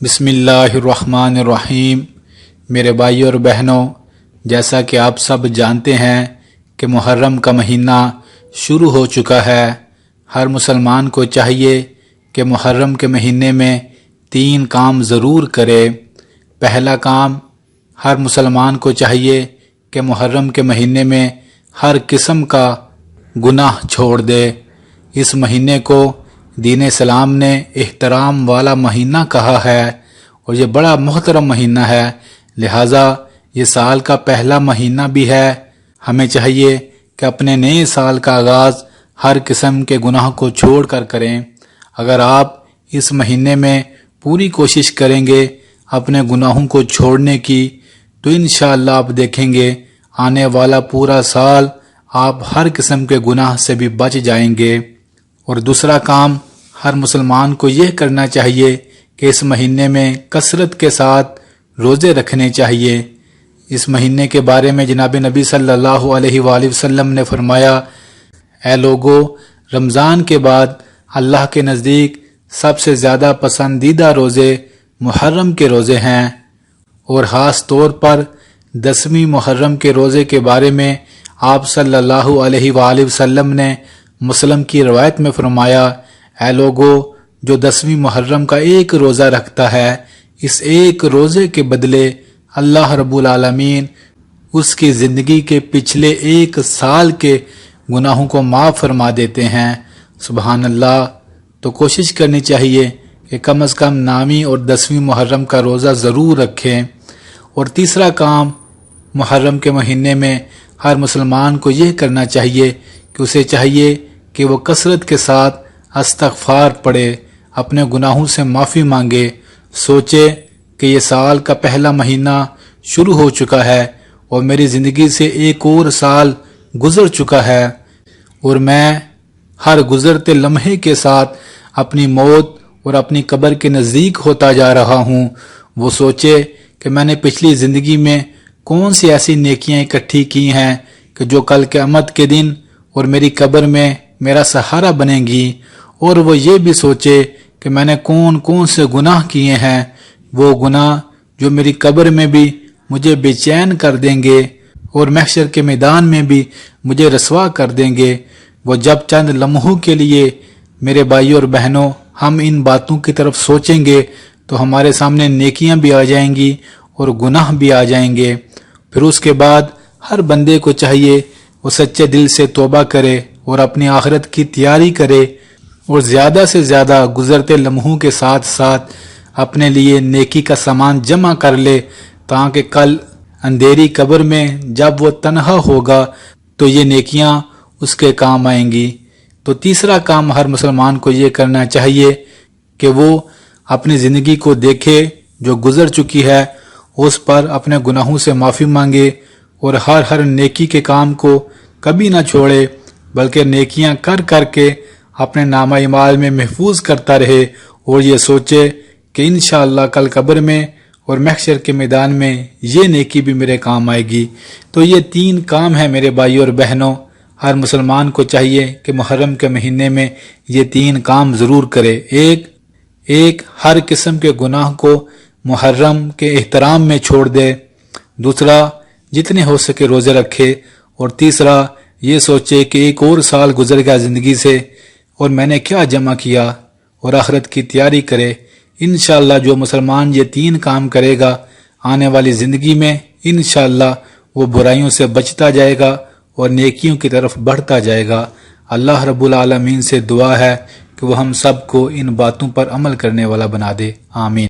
بسم اللہ الرحمن الرحیم۔ میرے بھائی اور بہنوں، جیسا کہ آپ سب جانتے ہیں کہ محرم کا مہینہ شروع ہو چکا ہے۔ ہر مسلمان کو چاہیے کہ محرم کے مہینے میں 3 کام ضرور کرے۔ پہلا کام، ہر مسلمان کو چاہیے کہ محرم کے مہینے میں ہر قسم کا گناہ چھوڑ دے۔ اس مہینے کو دین اسلام نے احترام والا مہینہ کہا ہے اور یہ بڑا محترم مہینہ ہے، لہٰذا یہ سال کا پہلا مہینہ بھی ہے۔ ہمیں چاہیے کہ اپنے نئے سال کا آغاز ہر قسم کے گناہ کو چھوڑ کر کریں۔ اگر آپ اس مہینے میں پوری کوشش کریں گے اپنے گناہوں کو چھوڑنے کی تو انشاءاللہ آپ دیکھیں گے آنے والا پورا سال آپ ہر قسم کے گناہ سے بھی بچ جائیں گے۔ اور دوسرا کام، ہر مسلمان کو یہ کرنا چاہیے کہ اس مہینے میں کثرت کے ساتھ روزے رکھنے چاہیے۔ اس مہینے کے بارے میں جناب نبی صلی اللہ علیہ وآلہ وسلم نے فرمایا، اے لوگو، رمضان کے بعد اللہ کے نزدیک سب سے زیادہ پسندیدہ روزے محرم کے روزے ہیں، اور خاص طور پر 10ویں محرم کے روزے کے بارے میں آپ صلی اللہ علیہ وآلہ وسلم نے مسلم کی روایت میں فرمایا، اے لوگو، جو 10ویں محرم کا ایک روزہ رکھتا ہے، اس ایک روزے کے بدلے اللہ رب العالمین اس کی زندگی کے پچھلے 1 سال کے گناہوں کو معاف فرما دیتے ہیں۔ سبحان اللہ۔ تو کوشش کرنی چاہیے کہ کم از کم 9ویں اور 10ویں محرم کا روزہ ضرور رکھیں۔ اور تیسرا کام، محرم کے مہینے میں ہر مسلمان کو یہ کرنا چاہیے کہ اسے چاہیے کہ وہ کثرت کے ساتھ استغفار پڑھے، اپنے گناہوں سے معافی مانگے، سوچے کہ یہ سال کا پہلا مہینہ شروع ہو چکا ہے اور میری زندگی سے ایک اور سال گزر چکا ہے، اور میں ہر گزرتے لمحے کے ساتھ اپنی موت اور اپنی قبر کے نزدیک ہوتا جا رہا ہوں۔ وہ سوچے کہ میں نے پچھلی زندگی میں کون سی ایسی نیکیاں اکٹھی کی ہیں کہ جو کل قیامت کے دن اور میری قبر میں میرا سہارا بنے گی، اور وہ یہ بھی سوچے کہ میں نے کون سے گناہ کیے ہیں، وہ گناہ جو میری قبر میں بھی مجھے بے چین کر دیں گے اور محشر کے میدان میں بھی مجھے رسوا کر دیں گے۔ وہ جب چند لمحوں کے لیے میرے بھائی اور بہنوں ہم ان باتوں کی طرف سوچیں گے تو ہمارے سامنے نیکیاں بھی آ جائیں گی اور گناہ بھی آ جائیں گے۔ پھر اس کے بعد ہر بندے کو چاہیے وہ سچے دل سے توبہ کرے اور اپنی آخرت کی تیاری کرے، اور زیادہ سے زیادہ گزرتے لمحوں کے ساتھ ساتھ اپنے لیے نیکی کا سامان جمع کر لے، تاکہ کل اندھیری قبر میں جب وہ تنہا ہوگا تو یہ نیکیاں اس کے کام آئیں گی۔ تو تیسرا کام ہر مسلمان کو یہ کرنا چاہیے کہ وہ اپنی زندگی کو دیکھے جو گزر چکی ہے، اس پر اپنے گناہوں سے معافی مانگے، اور ہر نیکی کے کام کو کبھی نہ چھوڑے، بلکہ نیکیاں کر کر کے اپنے نامہ اعمال میں محفوظ کرتا رہے، اور یہ سوچے کہ انشاءاللہ کل قبر میں اور محشر کے میدان میں یہ نیکی بھی میرے کام آئے گی۔ تو یہ 3 کام ہیں میرے بھائی اور بہنوں، ہر مسلمان کو چاہیے کہ محرم کے مہینے میں یہ 3 کام ضرور کرے۔ ایک ہر قسم کے گناہ کو محرم کے احترام میں چھوڑ دے، دوسرا جتنے ہو سکے روزے رکھے، اور تیسرا یہ سوچے کہ ایک اور سال گزر گیا زندگی سے اور میں نے کیا جمع کیا، اور آخرت کی تیاری کرے۔ انشاءاللہ جو مسلمان یہ 3 کام کرے گا، آنے والی زندگی میں انشاءاللہ وہ برائیوں سے بچتا جائے گا اور نیکیوں کی طرف بڑھتا جائے گا۔ اللہ رب العالمین سے دعا ہے کہ وہ ہم سب کو ان باتوں پر عمل کرنے والا بنا دے، آمین۔